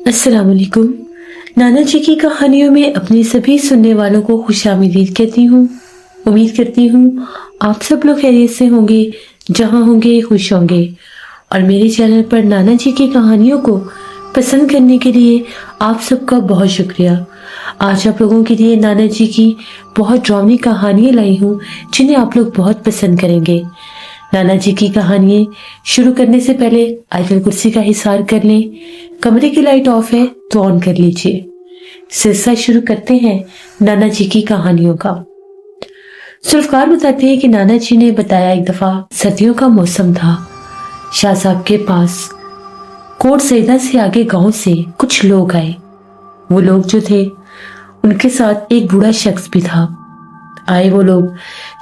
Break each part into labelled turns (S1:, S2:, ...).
S1: अस्सलाम वालेकुम। नाना जी की कहानियों में अपने सभी सुनने वालों को खुशामदीद कहती हूँ। उम्मीद करती हूँ आप सब लोग खैरियत से होंगे, जहाँ होंगे खुश होंगे। और मेरे चैनल पर नाना जी की कहानियों को पसंद करने के लिए आप सबका बहुत शुक्रिया। आज आप लोगों के लिए नाना जी की बहुत ड्रावनी कहानियाँ लाई हूँ जिन्हें आप लोग बहुत पसंद करेंगे। नाना जी की कहानियाँ शुरू करने से पहले आयतल कुर्सी का हिसार कर लें। कमरे की लाइट ऑफ है तो ऑन कर लीजिए। सिलसिला शुरू करते हैं नाना जी की कहानियों का। सुल्फकार बताते हैं कि नाना जी ने बताया एक दफा सर्दियों का मौसम था। शाह साहब के पास कोट सईदा से आगे गांव से कुछ लोग आए। वो लोग जो थे उनके साथ एक बूढ़ा शख्स भी था। आए वो लोग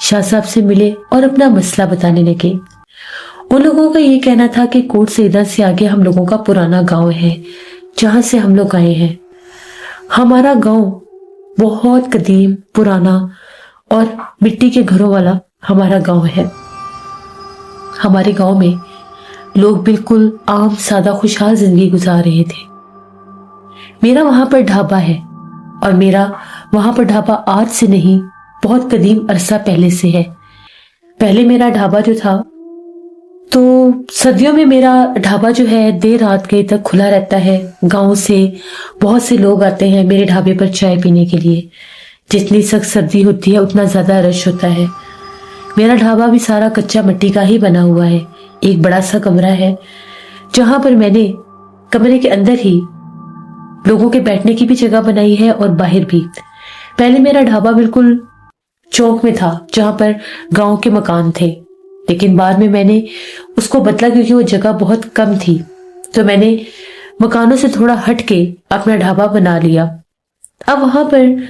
S1: शाह साहब से मिले और अपना मसला बताने लगे। उन लोगों का ये कहना था कि कोट सईदा से आगे हम लोगों का पुराना गांव है जहां से हम लोग आए हैं। हमारा गांव बहुत कदीम पुराना और मिट्टी के घरों वाला हमारा गांव है। हमारे गांव में लोग बिल्कुल आम सादा खुशहाल जिंदगी गुजार रहे थे। मेरा वहां पर ढाबा है और मेरा वहां पर ढाबा आज से नहीं बहुत कदीम अरसा पहले से है। पहले मेरा ढाबा जो था तो सर्दियों में मेरा ढाबा जो है देर रात के तक खुला रहता है। गांव से बहुत से लोग आते हैं मेरे ढाबे पर चाय पीने के लिए। जितनी सख्त सर्दी होती है उतना ज्यादा रश होता है। मेरा ढाबा भी सारा कच्चा मिट्टी का ही बना हुआ है। एक बड़ा सा कमरा है जहां पर मैंने कमरे के अंदर ही लोगों के बैठने की भी जगह बनाई है और बाहर भी। पहले मेरा ढाबा बिल्कुल चौक में था जहां पर गांव के मकान थे, लेकिन बाद में मैंने उसको बदला क्योंकि वो जगह बहुत कम थी। तो मैंने मकानों से थोड़ा हट के अपना ढाबा बना लिया। अब वहां पर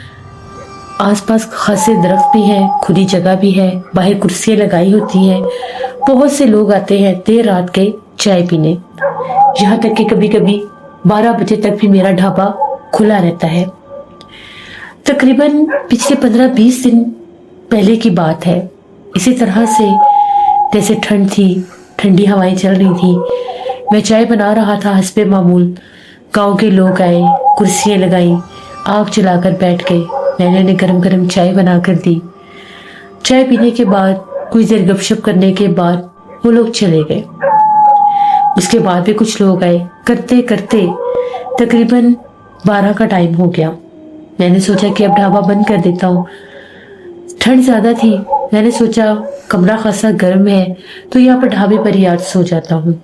S1: आसपास खासे दरख्त भी हैं, खुली जगह भी है, बाहर कुर्सियां लगाई होती हैं। बहुत से लोग आते हैं देर रात के चाय पीने। यहाँ तक कि कभी कभी 12 बजे तक भी मेरा ढाबा खुला रहता है। तकरीबन पिछले 15-20 दिन पहले की बात है। इसी तरह से जैसे ठंड थी, ठंडी हवाएं चल रही थी, मैं चाय बना रहा था हस्बे मामूल। गांव के लोग आए, कुर्सियां लगाई, आग जलाकर बैठ गए। मैंने उन्हें गरम गरम चाय बनाकर दी। चाय पीने के बाद कुछ देर गपशप करने के बाद वो लोग चले गए। उसके बाद भी कुछ लोग आए। करते करते तकरीबन 12 का टाइम हो गया। मैंने सोचा कि अब ढाबा बंद कर देता हूँ। ठंड ज्यादा थी। मैंने सोचा कमरा खासा गर्म है तो यहाँ पर ढाबे पर ही आज सो जाता हूँ।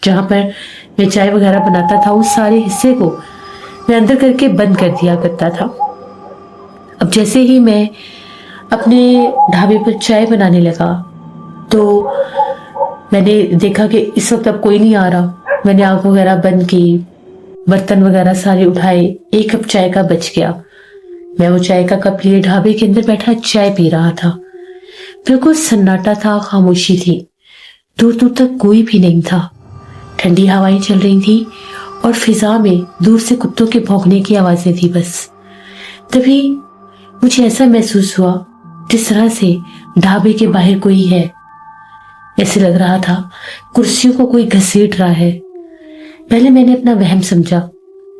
S1: जहां पर मैं चाय वगैरह बनाता था उस सारे हिस्से को मैं अंदर करके बंद कर दिया करता था। अब जैसे ही मैं अपने ढाबे पर चाय बनाने लगा तो मैंने देखा कि इस वक्त अब कोई नहीं आ रहा। मैंने आग वगैरह बंद की, बर्तन वगैरह सारे उठाए। एक कप चाय का बच गया। मैं वो चाय का कप लिए ढाबे के अंदर बैठा चाय पी रहा था। बिल्कुल सन्नाटा था, खामोशी थी। दूर दूर तक कोई भी नहीं था। ठंडी हवाएं चल रही थी और फिजा में दूर से कुत्तों के भौंकने की आवाजें थी बस। तभी मुझे ऐसा महसूस हुआ जिस तरह से ढाबे के बाहर कोई है। ऐसे लग रहा था कुर्सियों को कोई घसीट रहा है। पहले मैंने अपना वहम समझा।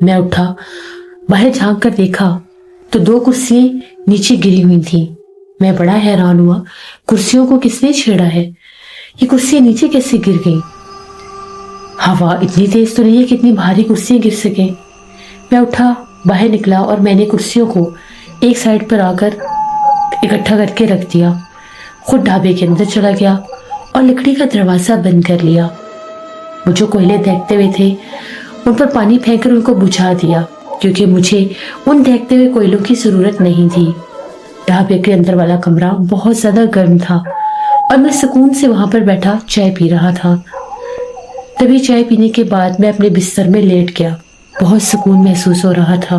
S1: मैं उठा, बाहर झांक कर देखा तो 2 कुर्सियां नीचे गिरी हुई थी। मैं बड़ा हैरान हुआ, कुर्सियों को किसने छेड़ा है? ये कुर्सियां नीचे कैसे गिर गई? हवा इतनी तेज तो नहीं है कि इतनी भारी कुर्सियां गिर सके। मैं उठा, बाहर निकला और मैंने कुर्सियों को एक साइड पर आकर इकट्ठा करके रख दिया। खुद ढाबे के अंदर चला गया और लकड़ी का दरवाजा बंद कर लिया। वो जो कोयले दहकते हुए थे उन पर पानी फेंककर उनको बुझा दिया, क्योंकि मुझे उन दहकते हुए कोयलों की जरूरत नहीं थी। ढाबे के अंदर वाला कमरा बहुत ज्यादा गर्म था और मैं सुकून से वहां पर बैठा चाय पी रहा था। तभी चाय पीने के बाद मैं अपने बिस्तर में लेट गया। बहुत सुकून महसूस हो रहा था।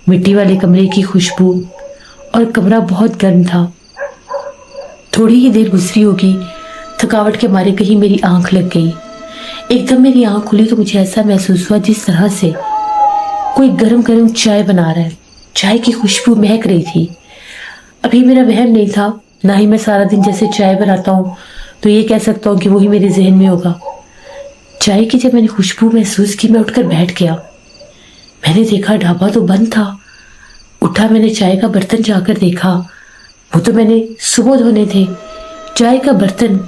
S1: मिट्टी वाले कमरे की खुशबू और कमरा बहुत गर्म था। थोड़ी ही देर गुजरी होगी, थकावट के मारे कहीं मेरी आंख लग गई। एकदम मेरी आंख खुली तो मुझे ऐसा महसूस हुआ जिस तरह से कोई गरम गरम चाय बना रहा है। चाय की खुशबू महक रही थी। अभी मेरा वहम नहीं था, ना ही मैं सारा दिन जैसे चाय बनाता हूँ तो ये कह सकता हूँ कि वही मेरे जहन में होगा। चाय की जब मैंने खुशबू महसूस की, मैं उठकर बैठ गया। मैंने देखा ढाबा तो बंद था। उठा, मैंने चाय का बर्तन जाकर देखा, वो तो मैंने सुबह धोने थे। चाय का बर्तन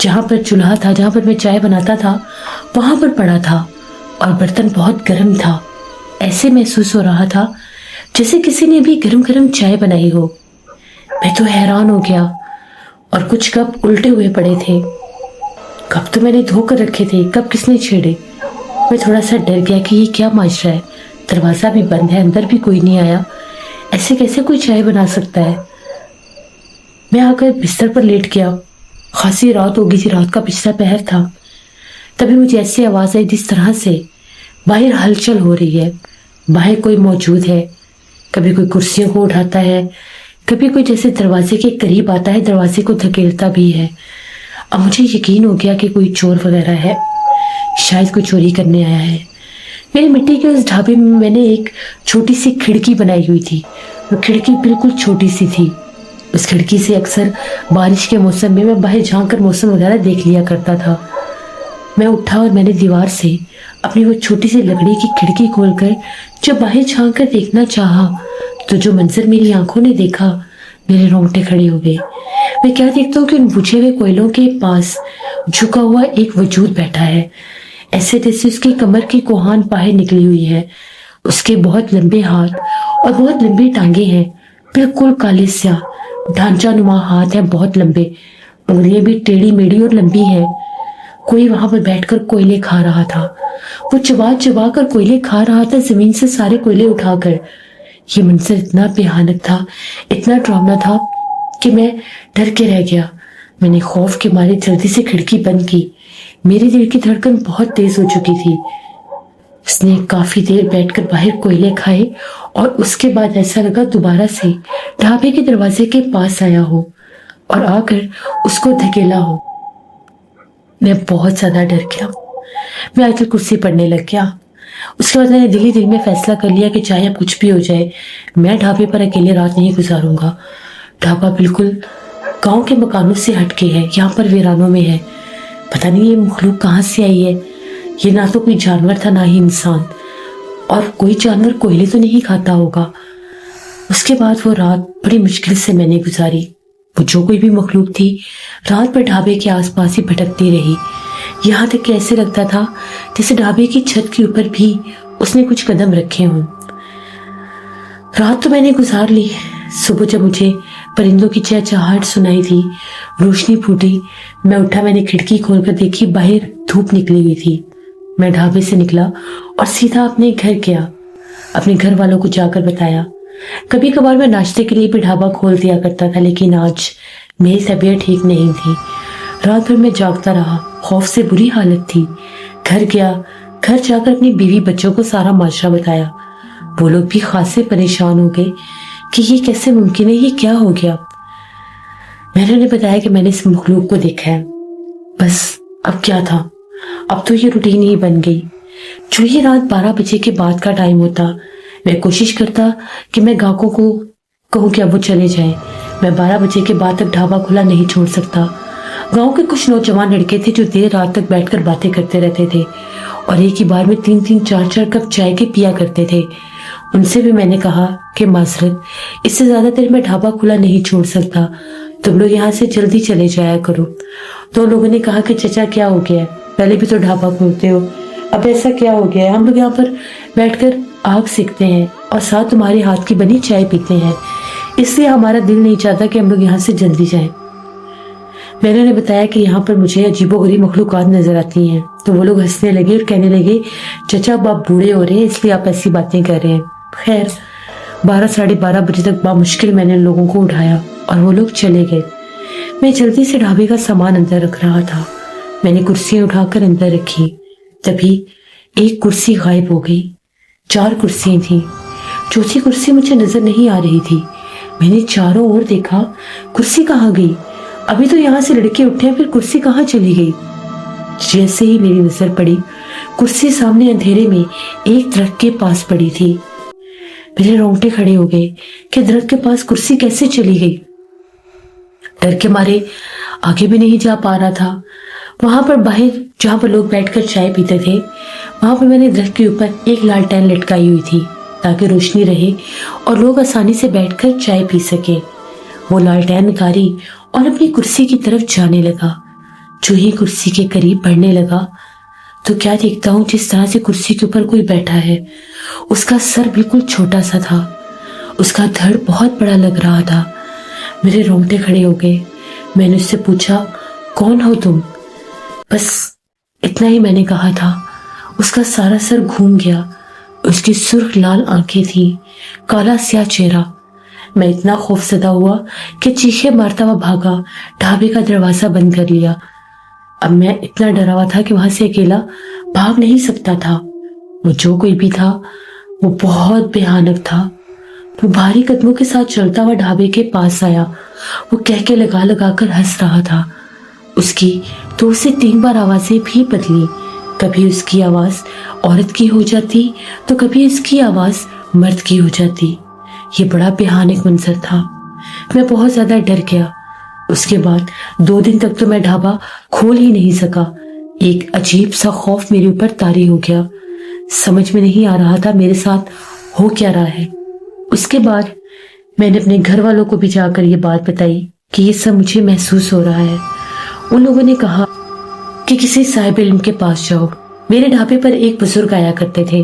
S1: जहाँ पर चूल्हा था, जहाँ पर मैं चाय बनाता था, वहां पर पड़ा था और बर्तन बहुत गर्म था। ऐसे महसूस हो रहा था जैसे किसी ने भी गरम गरम चाय बनाई हो। मैं तो हैरान हो गया। और कुछ कप उल्टे हुए पड़े थे। कप तो मैंने धो कर रखे थे, कप किसने छेड़े? मैं थोड़ा सा डर गया कि ये क्या माजरा है। दरवाजा भी बंद है, अंदर भी कोई नहीं आया। ऐसे कैसे कोई चाय बना सकता है? मैं आकर बिस्तर पर लेट गया। खासी रात हो गई थी, रात का पिछला पहर था। तभी मुझे ऐसी आवाज आई जिस तरह से बाहर हलचल हो रही है, बाहर कोई मौजूद है। कभी कोई कुर्सियों को उठाता है, कभी कोई जैसे दरवाजे के करीब आता है, दरवाजे को धकेलता भी है। अब मुझे यकीन हो गया कि कोई चोर वगैरह है, शायद कोई चोरी करने आया है। मेरी मिट्टी के उस ढाबे में मैंने एक छोटी सी खिड़की बनाई हुई थी। वो खिड़की बिल्कुल छोटी सी थी। उस खिड़की से अक्सर बारिश के मौसम में मैं बाहर झांक कर मौसम वगैरह देख लिया करता था। मैं उठा और मैंने दीवार से अपनी वो छोटी सी लकड़ी की खिड़की खोलकर जब बाहर झांक कर देखना चाहा, तो जो मंजर मेरी आंखों ने देखा, मेरे रोंगटे खड़े हो गए। मैं क्या देखता हूँ कि उन बुझे हुए कोयलों के पास झुका हुआ एक वजूद बैठा है, ऐसे जैसे उसकी कमर की कोहान बाहर निकली हुई है। उसके बहुत लंबे हाथ और बहुत लंबी टांगे हैं, बिल्कुल काले स्या ढांचा नुमा हाथ है, बहुत लंबे। उंगलियां भी टेढ़ी मेढ़ी और लंबी है। कोई वहां पर बैठकर कोयले खा रहा था। वो चबा चबा कर कोयले खा रहा था, जमीन से सारे कोयले उठाकर। ये मंजर इतना भयानक था, इतना ड्रावना था कि मैं डर के रह गया। मैंने खौफ के मारे जल्दी से खिड़की बंद की। मेरे दिल की धड़कन बहुत तेज हो चुकी थी। उसने काफी देर बैठकर बाहर कोयले खाए और उसके बाद ऐसा लगा दोबारा से ढाबे के दरवाजे के पास आया हो और आकर उसको धकेला हो। मैं बहुत ज्यादा डर गया। मैं आकर कुर्सी पड़ने लग गया। उसके बाद मैंने दिल ही दिल में फैसला कर लिया कि चाहे अब कुछ भी हो जाए, मैं ढाबे पर अकेले रात नहीं गुजारूंगा। ढाबा बिल्कुल गांव के मकानों से हटके है, यहाँ पर वीरानों में है। पता नहीं ये मखलूक कहाँ से आई है। ये ना तो कोई जानवर था, ना ही इंसान। और कोई जानवर कोयले तो नहीं खाता होगा। उसके बाद वो रात बड़ी मुश्किल से मैंने गुजारी। वो जो कोई भी मखलूक थी, रात भर ढाबे के आसपास ही भटकती रही। यहाँ तक कि ऐसे लगता था जैसे ढाबे की छत के ऊपर भी उसने कुछ कदम रखे हों। रात तो मैंने गुजार ली। सुबह जब मुझे परिंदों की चहचहाहट सुनाई दी, रोशनी फूटी, मैं उठा। मैंने खिड़की खोलकर देखी, बाहर धूप निकली हुई थी। मैं ढाबे से निकला और सीधा अपने घर गया। अपने घर वालों को जाकर बताया। कभी कभार मैं नाश्ते के लिए भी ढाबा खोल दिया करता था, लेकिन आज मेरी तबीयत ठीक नहीं थी। रात भर मैं जागता रहा, खौफ से बुरी हालत थी। घर गया, घर जाकर अपनी बीवी बच्चों को सारा माजरा बताया। वो लोग भी खासे परेशान हो गए कि ये कैसे मुमकिन है, ये क्या हो गया। मैंने उन्हें बताया कि मैंने इस मखलूक को देखा है। बस अब क्या था, अब तो ये रूटीन ही बन गई। जो ये रात 12 बजे के बाद का टाइम होता, मैं कोशिश करता कि मैं ग्राहकों को कहूँ कि अब वो चले जाएं। मैं 12 बजे के बाद तक ढाबा खुला नहीं छोड़ सकता। गांव के कुछ नौजवान लड़के थे जो देर रात तक बैठकर बातें करते रहते थे और एक ही बार में 3-3, 4-4 कप चाय के पिया करते थे। उनसे भी मैंने कहा कि माजरत, इससे ज्यादा देर मैं ढाबा खुला नहीं छोड़ सकता, तुम लोग यहाँ से जल्दी चले जाया करो। तो लोगों ने कहा कि चचा क्या हो गया है, पहले भी तो ढाबा खोलते हो, अब ऐसा क्या हो गया है? हम लोग यहाँ पर बैठकर आग सेकते हैं और साथ तुम्हारे हाथ की बनी चाय पीते हैं, इसलिए हमारा दिल नहीं चाहता कि हम लोग यहाँ से जल्दी जाएं। मैंने उन्हें बताया कि यहाँ पर मुझे अजीबोगरीब मखलूकात नजर आती हैं। तो वो लोग हंसने लगे और कहने लगे, चचा अब आप बूढ़े हो रहे हैं इसलिए आप ऐसी बातें कर रहे हैं। खैर 12, साढ़े 12 बजे तक बामुश्किल मैंने उन लोगों को उठाया और वो लोग चले गए। मैं जल्दी से ढाबे का सामान अंदर रख रहा था। मैंने कुर्सियां उठाकर अंदर रखी, तभी एक कुर्सी गायब हो गई। 4 कुर्सियां थी, चौथी कुर्सी मुझे नजर नहीं आ रही थी। मैंने चारों ओर देखा, कुर्सी कहाँ गई? अभी तो यहाँ से लड़के उठे, फिर कुर्सी कहाँ चली गई? जैसे ही मेरी नजर पड़ी, कुर्सी सामने अंधेरे में एक दरख्त के पास पड़ी थी। मेरे रोंगटे खड़े हो गए कि दरख्त के पास कुर्सी कैसे चली गई। डर के मारे आगे भी नहीं जा पा रहा था। वहां पर बाहर जहां पर लोग बैठकर चाय पीते थे, वहां पर मैंने दरख्त के ऊपर एक लालटेन लटकाई हुई थी ताकि रोशनी रहे और लोग आसानी से बैठकर चाय पी सके। वो लालटेन उतारी और अपनी कुर्सी की तरफ जाने लगा। जो ही कुर्सी के करीब बढ़ने लगा तो क्या देखता हूँ, जिस तरह से कुर्सी के ऊपर कोई बैठा है, उसका सर बिल्कुल छोटा सा था, उसका धड़ बहुत बड़ा लग रहा था। मेरे रोंगटे खड़े हो गए। मैंने उससे पूछा, कौन हो तुम? बस इतना ही मैंने कहा था। उसका सारा सर घूम गया। उसकी सुर्ख लाल आंखें थी, काला स्याह चेहरा। मैं इतना खौफजदा हुआ कि चीखे मारता हुआ भागा, ढाबे का दरवाजा बंद कर लिया। अब मैं इतना डरा हुआ था कि वहां से अकेला भाग नहीं सकता था। वो जो कोई भी था वो बहुत भयानक था। वो भारी कदमों के साथ चलता हुआ ढाबे के पास आया। वो कह के लगा लगा कर हंस रहा था। उसकी 2 से 3 बार आवाजें भी बदली। कभी उसकी आवाज औरत की हो जाती तो कभी उसकी आवाज मर्द की हो जाती। ये बड़ा भयानक मंजर था। मैं बहुत ज्यादा डर गया। उसके बाद 2 दिन तक तो मैं ढाबा खोल ही नहीं सका। एक अजीब सा खौफ मेरे ऊपर तारी हो गया। समझ में नहीं आ रहा था मेरे साथ हो क्या रहा है। उसके बाद मैंने अपने घर वालों को भी जाकर ये बात बताई कि ये सब मुझे महसूस हो रहा है। उन लोगों ने कहा कि किसी साहिब इल्म के पास जाओ। मेरे ढाबे पर एक बुजुर्ग आया करते थे।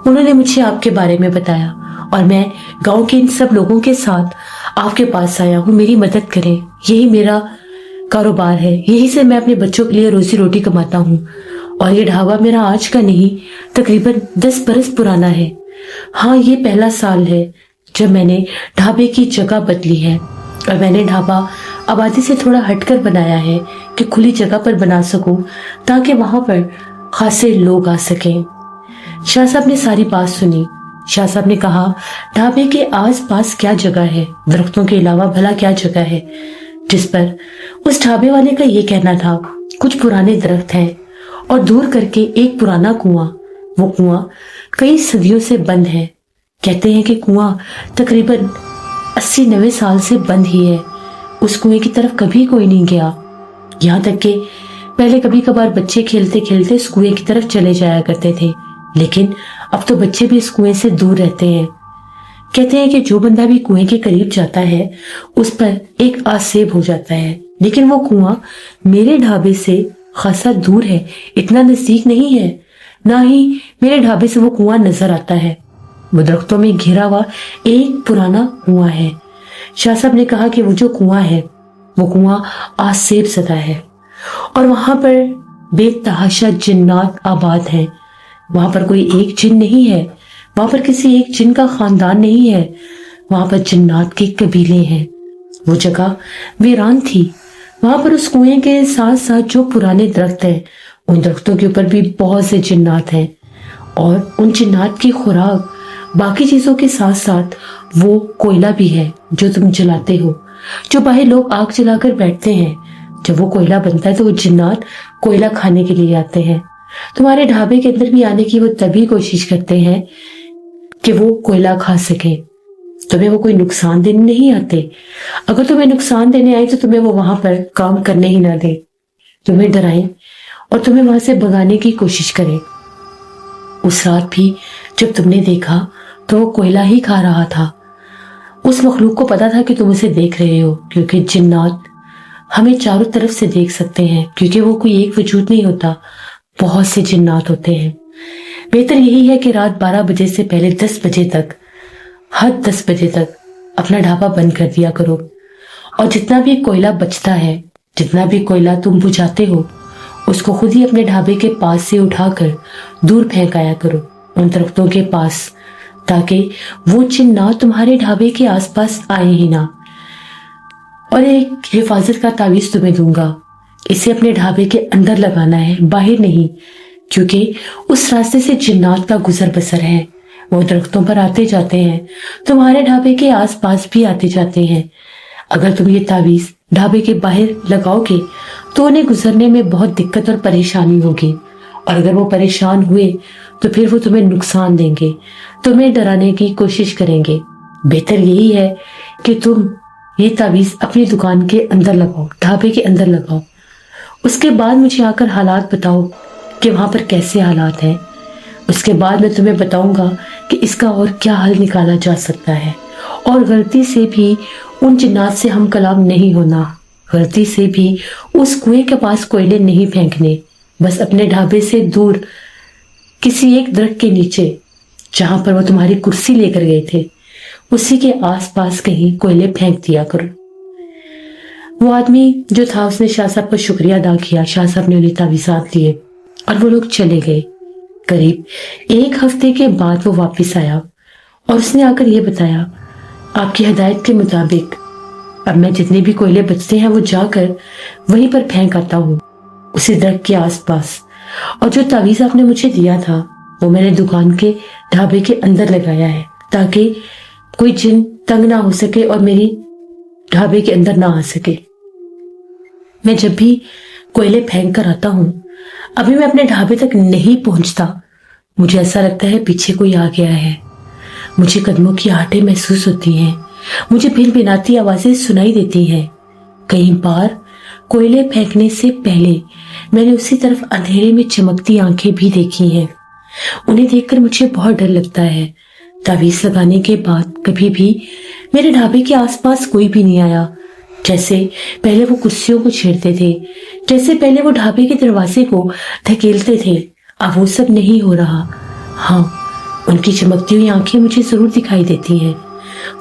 S1: उन्होंने मुझे आपके बारे में बताया और मैं गांव के इन सब लोगों के साथ आपके पास आया हूँ। मेरी मदद करें, यही मेरा कारोबार है, यही से मैं अपने बच्चों के लिए रोजी रोटी कमाता हूँ। और ये ढाबा मेरा आज का नहीं, तकरीबन 10 बरस पुराना है। हाँ, ये पहला साल है जब मैंने ढाबे की जगह बदली है और मैंने ढाबा आबादी से थोड़ा हटकर बनाया है कि खुली जगह पर बना सकूं ताकि वहां पर खासे लोग आ सकें। शाह साहब ने सारी बात सुनी। शाह साहब ने कहा, ढाबे के आसपास क्या जगह है, दरख्तों के अलावा भला क्या जगह है? जिस पर उस ढाबे वाले का ये कहना था, कुछ पुराने दरख्त हैं और दूर करके एक पुराना कुआं। वो कुआं कई सदियों से बंद है। कहते हैं कि कुआं तकरीबन 80-90 साल से बंद ही है। उस कुएं की तरफ कभी कोई नहीं गया। यहाँ तक कि पहले कभी कभार बच्चे खेलते खेलते इस कुएं की तरफ चले जाया करते थे, लेकिन अब तो बच्चे भी इस कुएं से दूर रहते हैं। कहते हैं कि जो बंदा भी कुएं के करीब जाता है उस पर एक आसेब हो जाता है। लेकिन वो कुआं मेरे ढाबे से खासा दूर है, इतना नजदीक नहीं है। ना ही मेरे ढाबे से वो कुआं नजर आता है। वो दरख्तों में घिरा हुआ एक पुराना कुआं है। शाह साहब ने कहा कि वो जो कुआं है वो कुआं आसेब सदा है और वहां पर बेतहाशा जिन्नात आबाद हैं। वहां पर कोई एक जिन नहीं है, वहां पर किसी एक जिन का खानदान नहीं है, वहां पर जिन्नात के कबीले हैं। वो जगह वीरान थी। वहां पर उस कुएं के साथ साथ जो पुराने दरख्त हैं, उन दरख्तों के ऊपर भी बहुत से जिन्नात हैं और उन जिन्नात की खुराक बाकी चीजों के साथ साथ वो कोयला भी है जो तुम जलाते हो। जो बाहर लोग आग जलाकर बैठते हैं, जब वो कोयला बनता है तो वो जिन्नात कोयला खाने के लिए आते हैं। तुम्हारे ढाबे के अंदर भी आने की वो तभी कोशिश करते हैं कि वो कोयला खा सके। तुम्हें वो कोई नुकसान देने नहीं आते। अगर तुम्हें नुकसान देने आए तो तुम्हें वो वहां पर काम करने ही ना दे, तुम्हें डराएं और तुम्हें वहां से भगाने की कोशिश करें। उस रात भी जब तुमने देखा तो वो कोयला ही खा रहा था। उस मखलूक को पता था कि तुम उसे देख रहे हो, क्योंकि जिन्नात हमें चारों तरफ से देख सकते हैं, क्योंकि वो कोई एक वजूद नहीं होता, बहुत से जिन्नात होते हैं। बेहतर यही है कि रात 12 बजे से पहले 10 बजे तक, हद 10 बजे तक अपना ढाबा बंद कर दिया करो और जितना भी कोयला बचता है, जितना भी कोयला तुम बुझाते हो, उसको खुद ही अपने ढाबे के पास से उठाकर दूर फेंक आया करो, उन दरख्तों के पास, ताकि वो जिन्नात तुम्हारे ढाबे के आसपास आए ही ना। और एक हिफाजत का तावीज तुम्हें दूंगा, इसे अपने ढाबे के अंदर लगाना है, बाहर नहीं, क्योंकि उस रास्ते से जिन्नात का गुजर बसर है। वो दरख्तों पर आते जाते हैं, तुम्हारे ढाबे के आसपास भी आते जाते हैं। अगर तुम ये तावीज ढाबे के बाहर लगाओगे तो उन्हें गुजरने में बहुत दिक्कत और परेशानी होगी, और अगर वो परेशान हुए तो फिर वो तुम्हें नुकसान देंगे, तुम्हें डराने की कोशिश करेंगे। बेहतर यही है कि तुम ये तावीज अपनी दुकान के अंदर लगाओ, ढाबे के अंदर लगाओ। उसके बाद मुझे आकर हालात बताओ कि वहां पर कैसे हालात हैं। उसके बाद मैं तुम्हें बताऊंगा कि इसका और क्या हल निकाला जा सकता है। और गलती से भी उन जिन्नात से हम कलाम नहीं होना, गलती से भी उस कुएं के पास कोयले नहीं फेंकने, बस अपने ढाबे से दूर किसी एक दरख्त के नीचे जहां पर वो तुम्हारी कुर्सी लेकर गए थे उसी के आसपास कहीं कोयले फेंक दिया करो। वो आदमी जो था उसने शाह साहब का शुक्रिया अदा किया। शाह साहब ने उन्हें तावीज़ात दिए और वो लोग चले गए। करीब 1 हफ्ते के बाद वो वापस आया और उसने आकर ये बताया, आपकी हिदायत के मुताबिक अब मैं जितने भी कोयले बचते हैं वो जाकर वहीं पर फेंक आता हूँ, उसी दरख्त के आसपास। और जो तावीज़ आपने मुझे दिया था वो मैंने दुकान के ढाबे के अंदर लगाया है ताकि कोई जिन तंग ना हो सके और मेरी ढाबे के अंदर ना आ सके। मैं जब भी कोयले फेंक कर आता हूँ, अभी मैं अपने ढाबे तक नहीं पहुंचता, मुझे ऐसा लगता है पीछे कोई आ गया है। मुझे कदमों की आहटें महसूस होती हैं, मुझे भिनभिनाती आवाजें सुनाई देती हैं। कई बार कोयले फेंकने से पहले मैंने उसी तरफ अंधेरे में चमकती आंखें भी देखी हैं। उन्हें देखकर मुझे बहुत डर लगता है। तावीज लगाने के बाद कभी भी मेरे ढाबे के आसपास कोई भी नहीं आया। जैसे पहले वो कुर्सियों को छेड़ते थे, जैसे पहले वो ढाबे के दरवाजे को धकेलते थे, अब वो सब नहीं हो रहा। हाँ, उनकी चमकती हुई आंखें मुझे जरूर दिखाई देती हैं।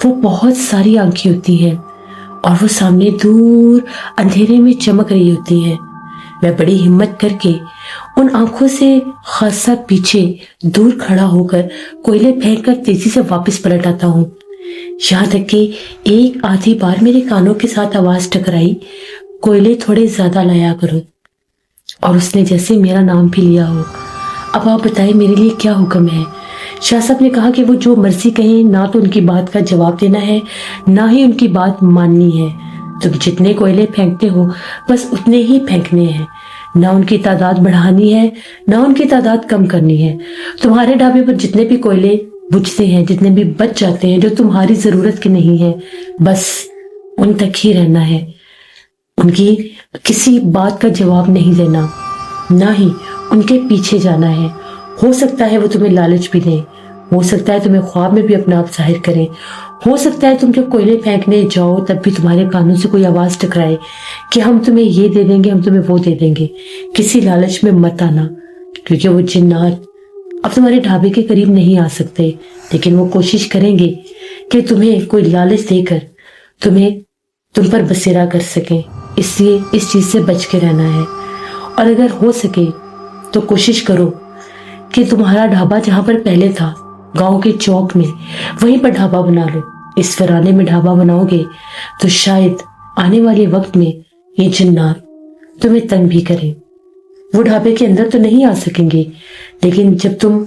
S1: वो बहुत सारी आंखें होती हैं और वो सामने दूर अंधेरे में चमक रही होती हैं। मैं बड़ी हिम्मत करके उन आंखों से खासा पीछे दूर खड़ा होकर कोयले फेंक कर तेजी से वापस पलट आता हूँ। यहाँ तक कि एक आधी बार मेरे कानों के साथ आवाज टकराई, कोयले थोड़े ज्यादा लाया करो। और उसने जैसे मेरा नाम भी लिया हो। अब आप बताएं मेरे लिए क्या हुक्म है। शाह साहब ने कहा कि वो जो मर्जी कहें, ना तो उनकी बात का जवाब देना है ना ही उनकी बात माननी है। तुम जितने कोयले फेंकते हो बस उतने ही फेंकने हैं, ना उनकी तादाद बढ़ानी है ना उनकी तादाद कम करनी है। तुम्हारे ढाबे पर जितने भी कोयले बुझते हैं, जितने भी बच जाते हैं जो तुम्हारी जरूरत के नहीं है, बस उन तक ही रहना है। उनकी किसी बात का जवाब नहीं देना, ना ही उनके पीछे जाना है। हो सकता है वो तुम्हें लालच भी दें, हो सकता है तुम्हें ख्वाब में भी अपना आप जाहिर करें, हो सकता है तुम जब कोयले फेंकने जाओ तब भी तुम्हारे कानों से कोई आवाज टकराए कि हम तुम्हें ये दे देंगे, हम तुम्हें वो दे देंगे। किसी लालच में मत आना, क्योंकि वो जिन्नात अब तुम्हारे ढाबे के करीब नहीं आ सकते, लेकिन वो कोशिश करेंगे कि तुम्हें कोई लालच देकर तुम पर बसेरा कर सकें। इसलिए इस चीज से बच के रहना है। और अगर हो सके तो कोशिश करो कि तुम्हारा ढाबा जहां पर पहले था, गांव के चौक में, वहीं पर ढाबा बना लो। इस वीराने में ढाबा बनाओगे तो शायद आने वाले वक्त में ये जिन्नात तुम्हें तंग भी करें। वो ढाबे के अंदर तो नहीं आ सकेंगे, लेकिन जब तुम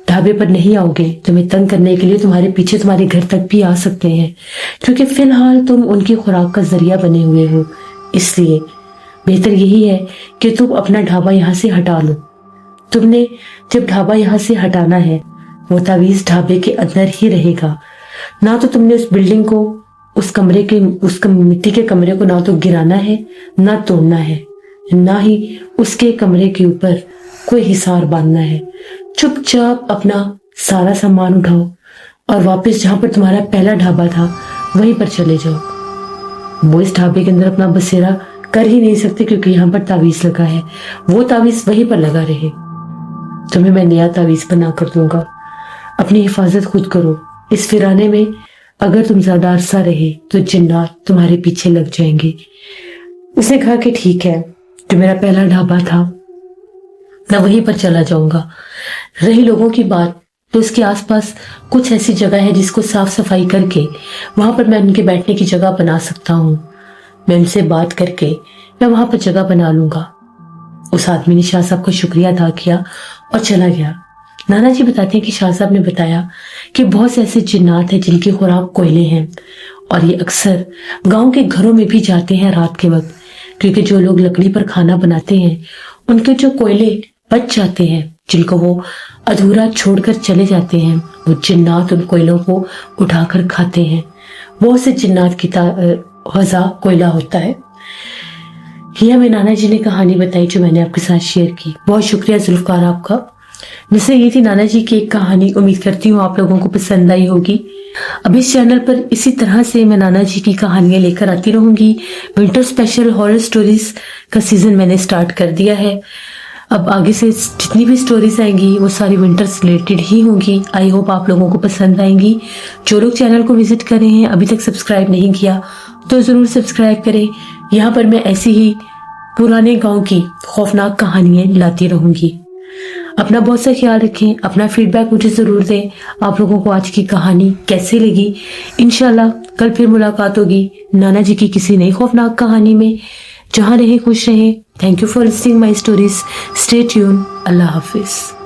S1: ढाबे पर नहीं आओगे, तुम्हें तंग करने के लिए तुम्हारे पीछे तुम्हारे घर तक भी आ सकते हैं, क्योंकि फिलहाल तुम उनकी खुराक का जरिया बने हुए हो। इसलिए बेहतर यही है कि तुम अपना ढाबा यहाँ से हटा लो। तुमने जब ढाबा यहाँ से हटाना है, वो तावीज ढाबे के अंदर ही रहेगा। ना तो तुमने उस बिल्डिंग को, उस मिट्टी के कमरे को ना तो गिराना है ना तोड़ना है, ना ही उसके कमरे के ऊपर कोई हिसार बांधना है। चुपचाप अपना सारा सामान उठाओ और वापस जहां पर तुम्हारा पहला ढाबा था वहीं पर चले जाओ। वो इस ढाबे के अंदर अपना बसेरा कर ही नहीं सकते, क्योंकि यहाँ पर तावीज लगा है। वो तावीज वहीं पर लगा रहे। तुम्हें मैं नया तावीज बना कर दूंगा। अपनी हिफाजत खुद करो। इस फिराने में अगर तुम ज्यादा अरसा रहे तो जिन्नात तुम्हारे पीछे लग जाएंगे। उसने कहा कि ठीक है, जो मेरा पहला ढाबा था मैं वहीं पर चला जाऊंगा। रही लोगों की बात, तो उसके आसपास कुछ ऐसी जगह है जिसको साफ सफाई करके वहां पर मैं उनके बैठने की जगह बना सकता हूँ। मैं उनसे बात करके मैं वहां पर जगह बना लूंगा। उस आदमी ने शाह साहब का शुक्रिया अदा किया और चला गया। नाना जी बताते हैं कि शाह साहब ने बताया कि बहुत से ऐसे जिन्नात हैं जिनकी खुराक कोयले हैं, और ये अक्सर गांव के घरों में भी जाते हैं रात के वक्त, क्योंकि जो लोग लकड़ी पर खाना बनाते हैं उनके जो कोयले बच जाते हैं, जिनको वो अधूरा छोड़कर चले जाते हैं, वो जिन्नात उन कोयलों को उठाकर खाते हैं। बहुत से जिन्नात की गज़ा कोयला होता है। یہ ہمیں نانا جی نے کہانی بتائی جو میں نے آپ کے ساتھ شیئر کی. بہت شکریہ ذوالفقار آپ کا. ویسے یہ تھی نانا جی کی ایک کہانی. امید کرتی ہوں آپ لوگوں کو پسند آئی ہوگی. اب اس چینل پر اسی طرح سے میں نانا جی کی کہانیاں لے کر آتی رہوں گی. ونٹر اسپیشل ہارر سٹوریز کا سیزن میں نے سٹارٹ کر دیا ہے. اب آگے سے جتنی بھی سٹوریز آئیں گی وہ ساری ونٹر سے ریلیٹڈ ہی ہوں گی. آئی ہوپ آپ لوگوں کو پسند آئیں گی. جو لوگ چینل کو وزٹ کرے ہیں ابھی تک سبسکرائب نہیں کیا تو ضرور سبسکرائب کریں. یہاں پر میں ایسی ہی پرانے گاؤں کی خوفناک کہانیاں لاتی رہوں گی. اپنا بہت سا خیال رکھیں. اپنا فیڈ بیک مجھے ضرور دیں. آپ لوگوں کو آج کی کہانی کیسے لگی. انشاءاللہ کل پھر ملاقات ہوگی نانا جی کی کسی نئی خوفناک کہانی میں. جہاں رہیں خوش رہیں. Thank you for listening my stories. Stay tune. اللہ حافظ.